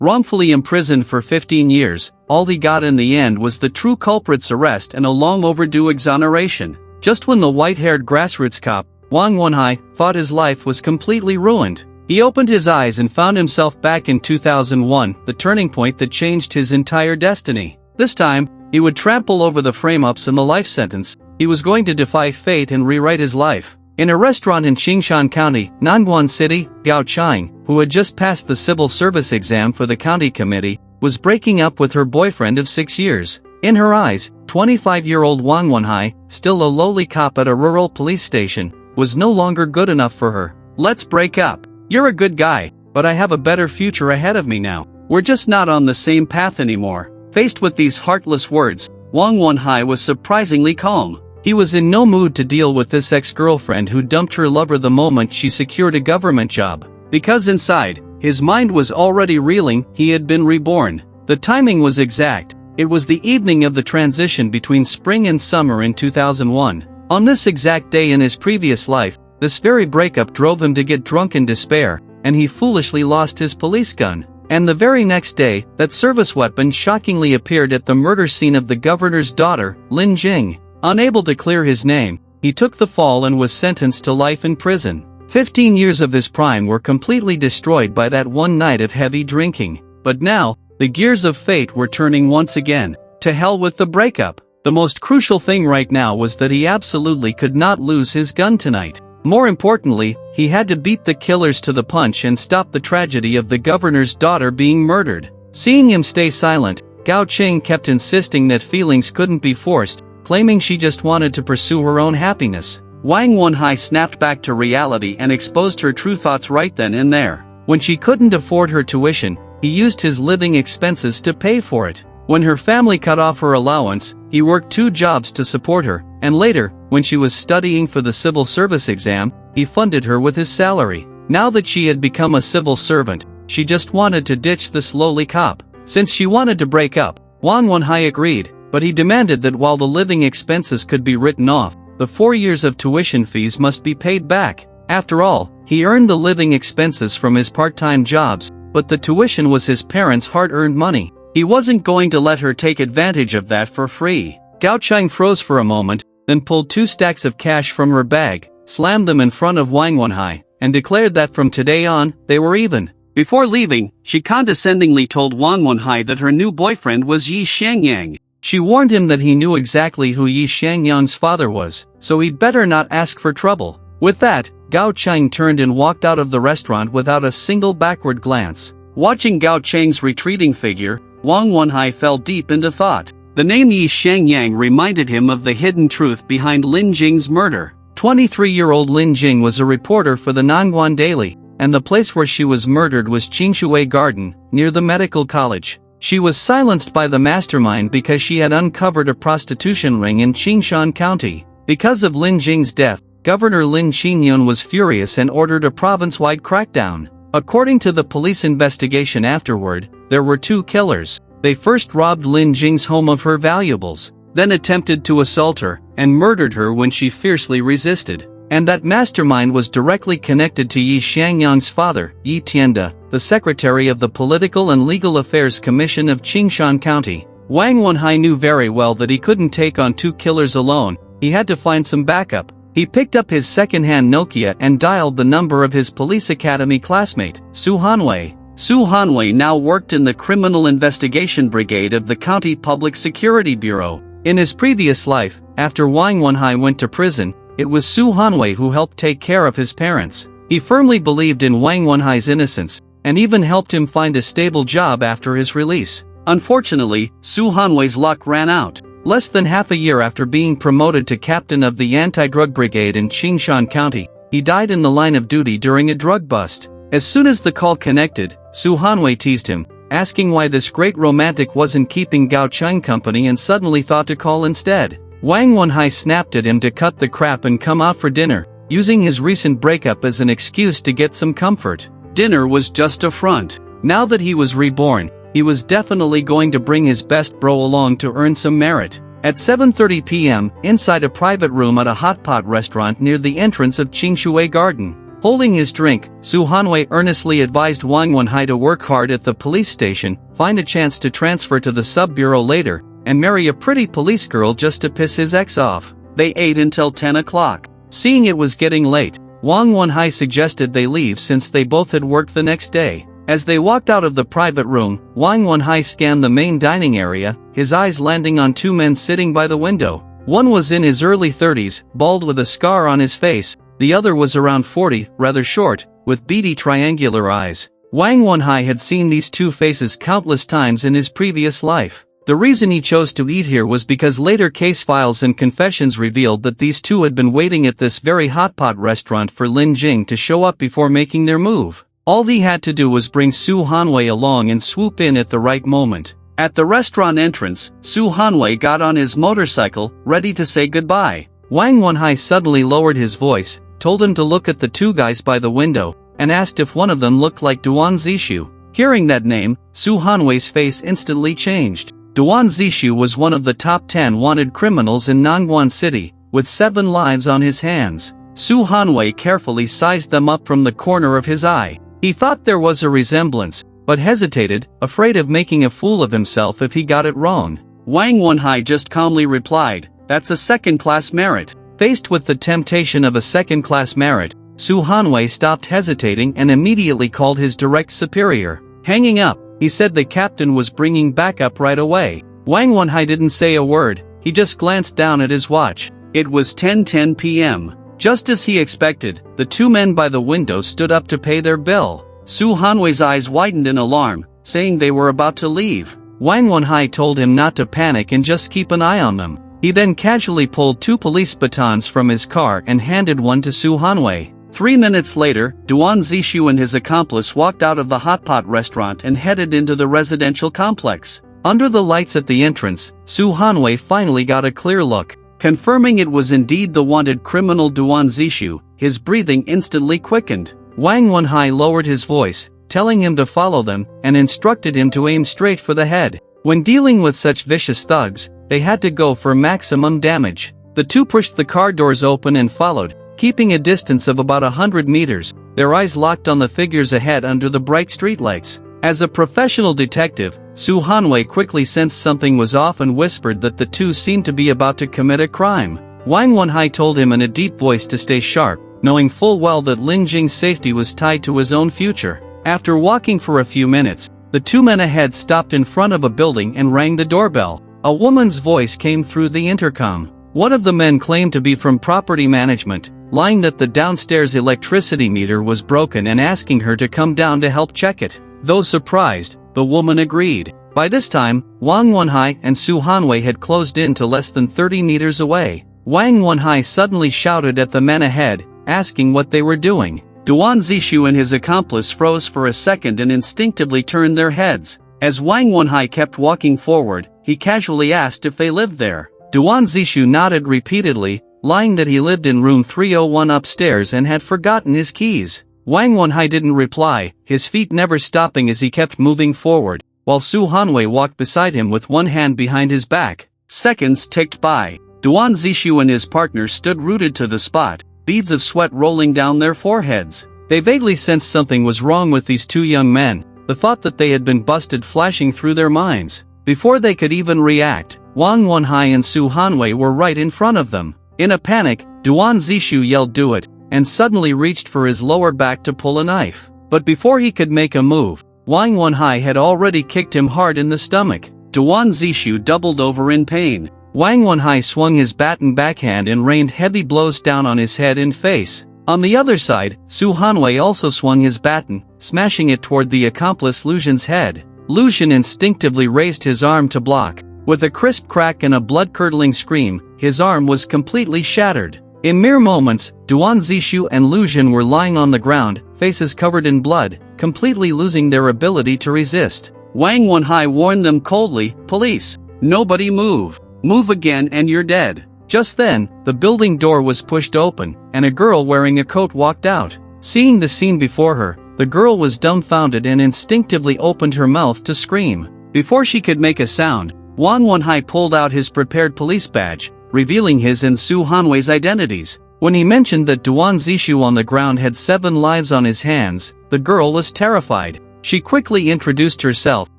Wrongfully imprisoned for 15 years, all he got in the end was the true culprit's arrest and a long overdue exoneration. Just when the white-haired grassroots cop, Wang Wenhai, thought his life was completely ruined, he opened his eyes and found himself back in 2001, the turning point that changed his entire destiny. This time, he would trample over the frame-ups and the life sentence. He was going to defy fate and rewrite his life. In a restaurant in Qingshan County, Nanyuan City, Gao Chang, who had just passed the civil service exam for the county committee, was breaking up with her boyfriend of 6 years. In her eyes, 25-year-old Wang Wenhai, still a lowly cop at a rural police station, was no longer good enough for her. "Let's break up. You're a good guy, but I have a better future ahead of me now. We're just not on the same path anymore." Faced with these heartless words, Wang Wenhai was surprisingly calm. He was in no mood to deal with this ex-girlfriend who dumped her lover the moment she secured a government job. Because inside, his mind was already reeling, he had been reborn. The timing was exact. It was the evening of the transition between spring and summer in 2001. On this exact day in his previous life, this very breakup drove him to get drunk in despair, and he foolishly lost his police gun. And the very next day, that service weapon shockingly appeared at the murder scene of the governor's daughter, Lin Jing. Unable to clear his name, he took the fall and was sentenced to life in prison. 15 years of his prime were completely destroyed by that one night of heavy drinking. But now, the gears of fate were turning once again. To hell with the breakup. The most crucial thing right now was that he absolutely could not lose his gun tonight. More importantly, he had to beat the killers to the punch and stop the tragedy of the governor's daughter being murdered. Seeing him stay silent, Gao Ching kept insisting that feelings couldn't be forced, claiming she just wanted to pursue her own happiness. Wang Wenhai snapped back to reality and exposed her true thoughts right then and there. When she couldn't afford her tuition, he used his living expenses to pay for it. When her family cut off her allowance, he worked 2 jobs to support her, and later, when she was studying for the civil service exam, he funded her with his salary. Now that she had become a civil servant, she just wanted to ditch this lowly cop. Since she wanted to break up, Wang Wenhai agreed, but he demanded that while the living expenses could be written off, the 4 years of tuition fees must be paid back. After all, he earned the living expenses from his part-time jobs, but the tuition was his parents' hard-earned money. He wasn't going to let her take advantage of that for free. Gao Chang froze for a moment, then pulled 2 stacks of cash from her bag, slammed them in front of Wang Wenhai, and declared that from today on, they were even. Before leaving, she condescendingly told Wang Wenhai that her new boyfriend was Yi Shangyang. She warned him that he knew exactly who Yi Shangyang's father was, so he'd better not ask for trouble. With that, Gao Chang turned and walked out of the restaurant without a single backward glance. Watching Gao Chang's retreating figure, Wang Wenhai fell deep into thought. The name Yi Shangyang reminded him of the hidden truth behind Lin Jing's murder. 23-year-old Lin Jing was a reporter for the Nanyuan Daily, and the place where she was murdered was Qingshui Garden, near the medical college. She was silenced by the mastermind because she had uncovered a prostitution ring in Qingshan County. Because of Lin Jing's death, Governor Lin Qingyun was furious and ordered a province-wide crackdown. According to the police investigation afterward, there were 2 killers. They first robbed Lin Jing's home of her valuables, then attempted to assault her, and murdered her when she fiercely resisted. And that mastermind was directly connected to Yi Shangyang's father, Yi Tianda, the secretary of the Political and Legal Affairs Commission of Qingshan County. Wang Wenhai knew very well that he couldn't take on 2 killers alone. He had to find some backup. He picked up his second-hand Nokia and dialed the number of his police academy classmate, Su Hanwei. Su Hanwei now worked in the Criminal Investigation Brigade of the County Public Security Bureau. In his previous life, after Wang Wenhai went to prison, it was Su Hanwei who helped take care of his parents. He firmly believed in Wang Wenhai's innocence, and even helped him find a stable job after his release. Unfortunately, Su Hanwei's luck ran out. Less than half a year after being promoted to captain of the anti-drug brigade in Qingshan County, he died in the line of duty during a drug bust. As soon as the call connected, Su Hanwei teased him, asking why this great romantic wasn't keeping Gao Chang company and suddenly thought to call instead. Wang Wenhai snapped at him to cut the crap and come out for dinner, using his recent breakup as an excuse to get some comfort. Dinner was just a front. Now that he was reborn, he was definitely going to bring his best bro along to earn some merit. At 7:30 p.m., inside a private room at a hot pot restaurant near the entrance of Qingshui Garden, Holding his drink, Su Hanwei earnestly advised Wang Wenhai to work hard at the police station, find a chance to transfer to the sub-bureau later, and marry a pretty police girl just to piss his ex off. They ate until 10 o'clock. Seeing it was getting late, Wang Wenhai suggested they leave since they both had worked the next day. As they walked out of the private room, Wang Wenhai scanned the main dining area, his eyes landing on two men sitting by the window. One was in his early 30s, bald with a scar on his face. The other was around 40, rather short, with beady triangular eyes. Wang Wenhai had seen these two faces countless times in his previous life. The reason he chose to eat here was because later case files and confessions revealed that these two had been waiting at this very hotpot restaurant for Lin Jing to show up before making their move. All he had to do was bring Su Hanwei along and swoop in at the right moment. At the restaurant entrance, Su Hanwei got on his motorcycle, ready to say goodbye. Wang Wenhai suddenly lowered his voice, told him to look at the two guys by the window, and asked if one of them looked like Duan Zishu. Hearing that name, Su Hanwei's face instantly changed. Duan Zishu was one of the top 10 wanted criminals in Nangguan City, with 7 lives on his hands. Su Hanwei carefully sized them up from the corner of his eye. He thought there was a resemblance, but hesitated, afraid of making a fool of himself if he got it wrong. Wang Wenhai just calmly replied, "That's a second-class merit." Faced with the temptation of a second-class merit, Su Hanwei stopped hesitating and immediately called his direct superior. Hanging up, he said the captain was bringing backup right away. Wang Wenhai didn't say a word, he just glanced down at his watch. It was 10:10 p.m. Just as he expected, the two men by the window stood up to pay their bill. Su Hanwei's eyes widened in alarm, saying they were about to leave. Wang Wenhai told him not to panic and just keep an eye on them. He then casually pulled 2 police batons from his car and handed one to Su Hanwei. 3 minutes later, Duan Zishu and his accomplice walked out of the hotpot restaurant and headed into the residential complex. Under the lights at the entrance, Su Hanwei finally got a clear look. Confirming it was indeed the wanted criminal Duan Zishu, his breathing instantly quickened. Wang Wenhai lowered his voice, telling him to follow them, and instructed him to aim straight for the head. When dealing with such vicious thugs, they had to go for maximum damage. The two pushed the car doors open and followed, keeping a distance of about 100 meters, their eyes locked on the figures ahead under the bright streetlights. As a professional detective, Su Hanwei quickly sensed something was off and whispered that the two seemed to be about to commit a crime. Wang Wenhai told him in a deep voice to stay sharp, knowing full well that Lin Jing's safety was tied to his own future. After walking for a few minutes, the two men ahead stopped in front of a building and rang the doorbell. A woman's voice came through the intercom. One of the men claimed to be from property management, lying that the downstairs electricity meter was broken and asking her to come down to help check it. Though surprised, the woman agreed. By this time, Wang Wenhai and Su Hanwei had closed in to less than 30 meters away. Wang Wenhai suddenly shouted at the men ahead, asking what they were doing. Duan Zishu and his accomplice froze for a second and instinctively turned their heads. As Wang Wenhai kept walking forward, he casually asked if they lived there. Duan Zishu nodded repeatedly, lying that he lived in room 301 upstairs and had forgotten his keys. Wang Wenhai didn't reply, his feet never stopping as he kept moving forward, while Su Hanwei walked beside him with one hand behind his back. Seconds ticked by. Duan Zishu and his partner stood rooted to the spot, beads of sweat rolling down their foreheads. They vaguely sensed something was wrong with these two young men, the thought that they had been busted flashing through their minds. Before they could even react, Wang Wenhai and Su Hanwei were right in front of them. In a panic, Duan Zishu yelled "Do it," and suddenly reached for his lower back to pull a knife. But before he could make a move, Wang Wenhai had already kicked him hard in the stomach. Duan Zishu doubled over in pain. Wang Wenhai swung his baton backhand and rained heavy blows down on his head and face. On the other side, Su Hanwei also swung his baton, smashing it toward the accomplice Lu Xun's head. Lu Xun instinctively raised his arm to block. With a crisp crack and a blood-curdling scream, his arm was completely shattered. In mere moments, Duan Zishu and Lu Xun were lying on the ground, faces covered in blood, completely losing their ability to resist. Wang Wenhai warned them coldly, "Police! Nobody move! Move again and you're dead." Just then, the building door was pushed open, and a girl wearing a coat walked out. Seeing the scene before her, the girl was dumbfounded and instinctively opened her mouth to scream. Before she could make a sound, Wang Wenhai pulled out his prepared police badge, revealing his and Su Hanwei's identities. When he mentioned that Duan Zishu on the ground had 7 lives on his hands, the girl was terrified. She quickly introduced herself,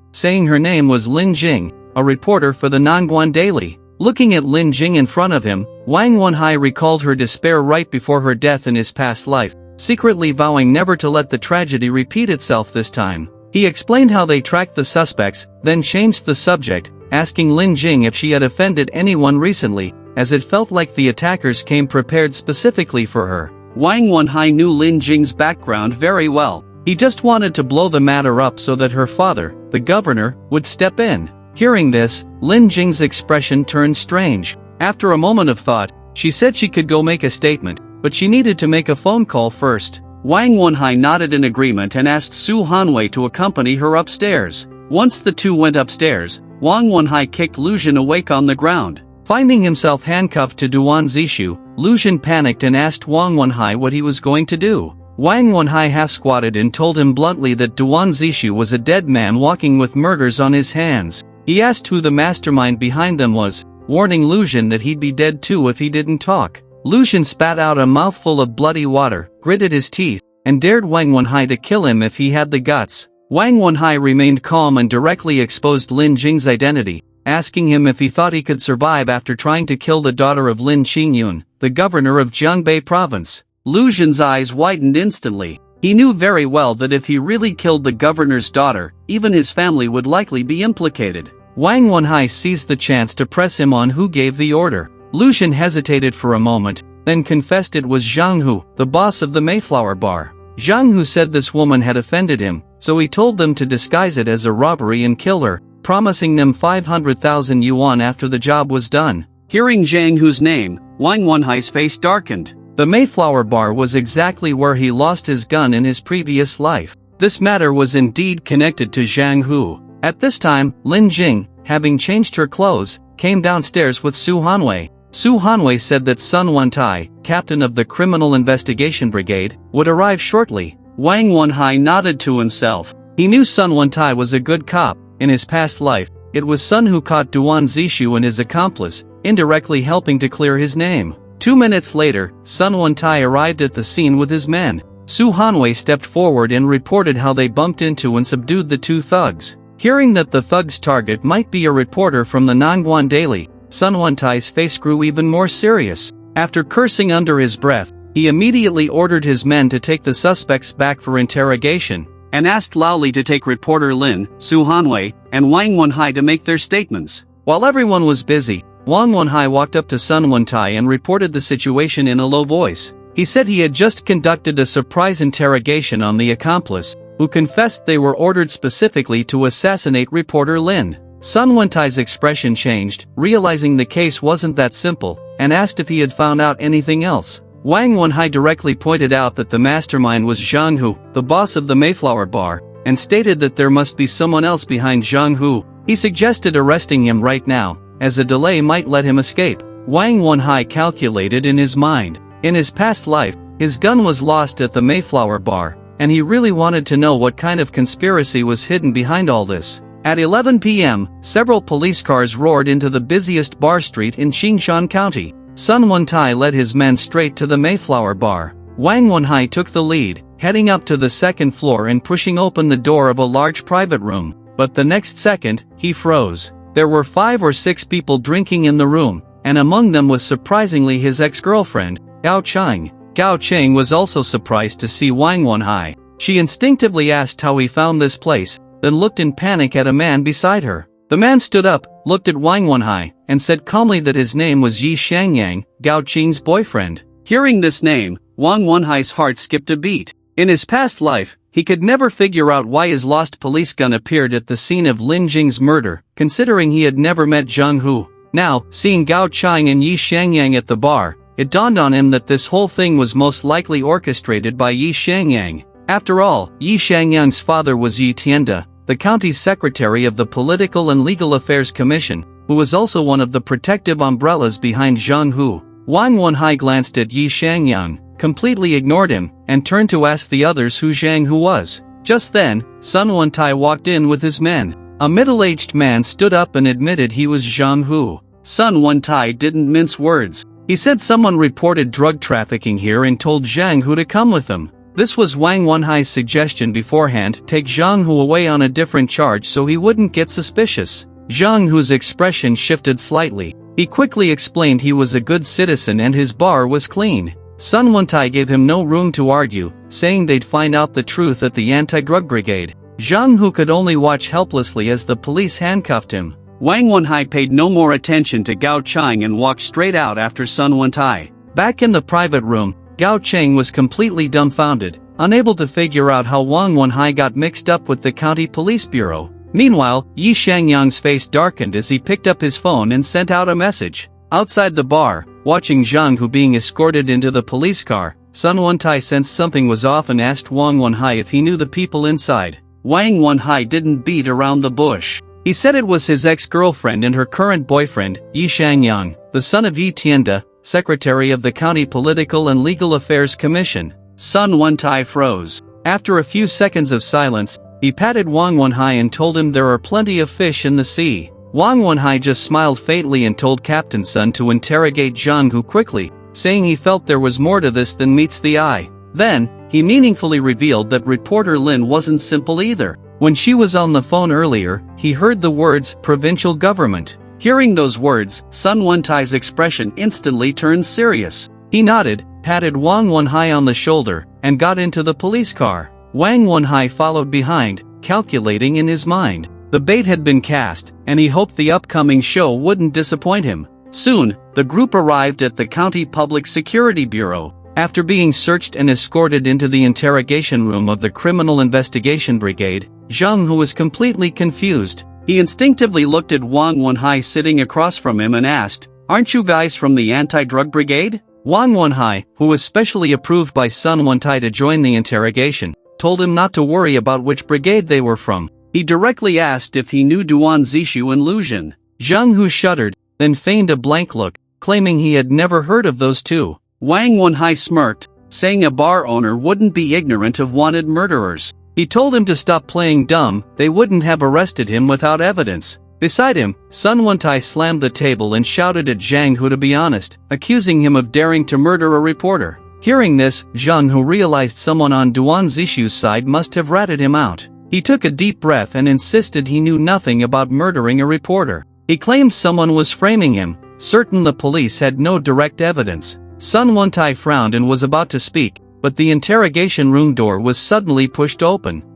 saying her name was Lin Jing, a reporter for the Nangguan Daily. Looking at Lin Jing in front of him, Wang Wenhai recalled her despair right before her death in his past life, secretly vowing never to let the tragedy repeat itself this time. He explained how they tracked the suspects, then changed the subject, asking Lin Jing if she had offended anyone recently, as it felt like the attackers came prepared specifically for her. Wang Wenhai knew Lin Jing's background very well. He just wanted to blow the matter up so that her father, the governor, would step in. Hearing this, Lin Jing's expression turned strange. After a moment of thought, she said she could go make a statement, but she needed to make a phone call first. Wang Wenhai nodded in agreement and asked Su Hanwei to accompany her upstairs. Once the two went upstairs, Wang Wenhai kicked Lu Jin awake on the ground. Finding himself handcuffed to Duan Zishu, Lu Jin panicked and asked Wang Wenhai what he was going to do. Wang Wenhai half-squatted and told him bluntly that Duan Zishu was a dead man walking with murders on his hands. He asked who the mastermind behind them was, warning Lu Jin that he'd be dead too if he didn't talk. Lu Jin spat out a mouthful of bloody water, gritted his teeth, and dared Wang Wenhai to kill him if he had the guts. Wang Wenhai remained calm and directly exposed Lin Jing's identity, asking him if he thought he could survive after trying to kill the daughter of Lin Qingyun, the governor of Jiangbei province. Lu Jin's eyes widened instantly. He knew very well that if he really killed the governor's daughter, even his family would likely be implicated. Wang Wenhai seized the chance to press him on who gave the order. Lu Jin hesitated for a moment, then confessed it was Zhang Hu, the boss of the Mayflower Bar. Zhang Hu said this woman had offended him, so he told them to disguise it as a robbery and kill her, promising them 500,000 yuan after the job was done. Hearing Zhang Hu's name, Wang Wenhai's face darkened. The Mayflower Bar was exactly where he lost his gun in his previous life. This matter was indeed connected to Zhang Hu. At this time, Lin Jing, having changed her clothes, came downstairs with Su Hanwei. Su Hanwei said that Sun Wentai, captain of the Criminal Investigation Brigade, would arrive shortly. Wang Wenhai nodded to himself. He knew Sun Wentai was a good cop. In his past life, it was Sun who caught Duan Zishu and his accomplice, indirectly helping to clear his name. 2 minutes later, Sun Wentai arrived at the scene with his men. Su Hanwei stepped forward and reported how they bumped into and subdued the 2 thugs. Hearing that the thugs' target might be a reporter from the Nangguan Daily, Sun Wentai's face grew even more serious. After cursing under his breath, he immediately ordered his men to take the suspects back for interrogation, and asked loudly to take reporter Lin, Su Hanwei, and Wang Wenhai to make their statements. While everyone was busy, Wang Wenhai walked up to Sun Wentai and reported the situation in a low voice. He said he had just conducted a surprise interrogation on the accomplice, who confessed they were ordered specifically to assassinate reporter Lin. Sun Wentai's expression changed, realizing the case wasn't that simple, and asked if he had found out anything else. Wang Wenhai directly pointed out that the mastermind was Zhang Hu, the boss of the Mayflower Bar, and stated that there must be someone else behind Zhang Hu. He suggested arresting him right now, as a delay might let him escape. Wang Wenhai calculated in his mind. In his past life, his gun was lost at the Mayflower Bar, and he really wanted to know what kind of conspiracy was hidden behind all this. At 11 p.m., several police cars roared into the busiest bar street in Qingshan County. Sun Wentai led his men straight to the Mayflower Bar. Wang Wenhai took the lead, heading up to the second floor and pushing open the door of a large private room. But the next second, he froze. There were 5 or 6 people drinking in the room, and among them was surprisingly his ex-girlfriend, Gao Chang. Gao Chang was also surprised to see Wang Wenhai. She instinctively asked how he found this place, then looked in panic at a man beside her. The man stood up, looked at Wang Wenhai, and said calmly that his name was Yi Shangyang, Gao Qing's boyfriend. Hearing this name, Wang Wenhai's heart skipped a beat. In his past life, he could never figure out why his lost police gun appeared at the scene of Lin Jing's murder, considering he had never met Zhang Hu. Now, seeing Gao Chang and Yi Shangyang at the bar, it dawned on him that this whole thing was most likely orchestrated by Yi Shangyang. After all, Yi Shangyang's father was Yi Tianda, the county's secretary of the Political and Legal Affairs Commission, who was also one of the protective umbrellas behind Zhang Hu. Wang Wenhai glanced at Yi Shangyang, completely ignored him, and turned to ask the others who Zhang Hu was. Just then, Sun Wentai walked in with his men. A middle-aged man stood up and admitted he was Zhang Hu. Sun Wentai didn't mince words. He said someone reported drug trafficking here and told Zhang Hu to come with them. This was Wang Wenhai's suggestion beforehand, take Zhang Hu away on a different charge so he wouldn't get suspicious. Zhang Hu's expression shifted slightly. He quickly explained he was a good citizen and his bar was clean. Sun Wentai gave him no room to argue, saying they'd find out the truth at the anti-drug brigade. Zhang Hu could only watch helplessly as the police handcuffed him. Wang Wenhai paid no more attention to Gao Chang and walked straight out after Sun Wentai. Back in the private room, Gao Chang was completely dumbfounded, unable to figure out how Wang Wenhai got mixed up with the county police bureau. Meanwhile, Yi Shangyang's face darkened as he picked up his phone and sent out a message. Outside the bar, watching Zhang Hu being escorted into the police car, Sun Wentai sensed something was off and asked Wang Wenhai if he knew the people inside. Wang Wenhai didn't beat around the bush. He said it was his ex-girlfriend and her current boyfriend, Yi Shangyang, the son of Yi Tianda, secretary of the County Political and Legal Affairs Commission. Sun Wentai froze. After a few seconds of silence, he patted Wang Wenhai and told him there are plenty of fish in the sea. Wang Wenhai just smiled faintly and told Captain Sun to interrogate Zhang Hu quickly, saying he felt there was more to this than meets the eye. Then, he meaningfully revealed that reporter Lin wasn't simple either. When she was on the phone earlier, he heard the words, provincial government. Hearing those words, Sun Wentai's expression instantly turned serious. He nodded, patted Wang Wenhai on the shoulder, and got into the police car. Wang Wenhai followed behind, calculating in his mind. The bait had been cast, and he hoped the upcoming show wouldn't disappoint him. Soon, the group arrived at the County Public Security Bureau. After being searched and escorted into the interrogation room of the Criminal Investigation Brigade, Zhang Hu was completely confused. He instinctively looked at Wang Wenhai sitting across from him and asked, "Aren't you guys from the anti-drug brigade?" Wang Wenhai, who was specially approved by Sun Wentai to join the interrogation, told him not to worry about which brigade they were from. He directly asked if he knew Duan Zishu and Lu Zhen. Zhang Hu shuddered, then feigned a blank look, claiming he had never heard of those two. Wang Wenhai smirked, saying a bar owner wouldn't be ignorant of wanted murderers. He told him to stop playing dumb, they wouldn't have arrested him without evidence. Beside him, Sun Wentai slammed the table and shouted at Zhang Hu to be honest, accusing him of daring to murder a reporter. Hearing this, Zhang Hu realized someone on Duan Zishu's side must have ratted him out. He took a deep breath and insisted he knew nothing about murdering a reporter. He claimed someone was framing him, certain the police had no direct evidence. Sun Wentai frowned and was about to speak, but the interrogation room door was suddenly pushed open.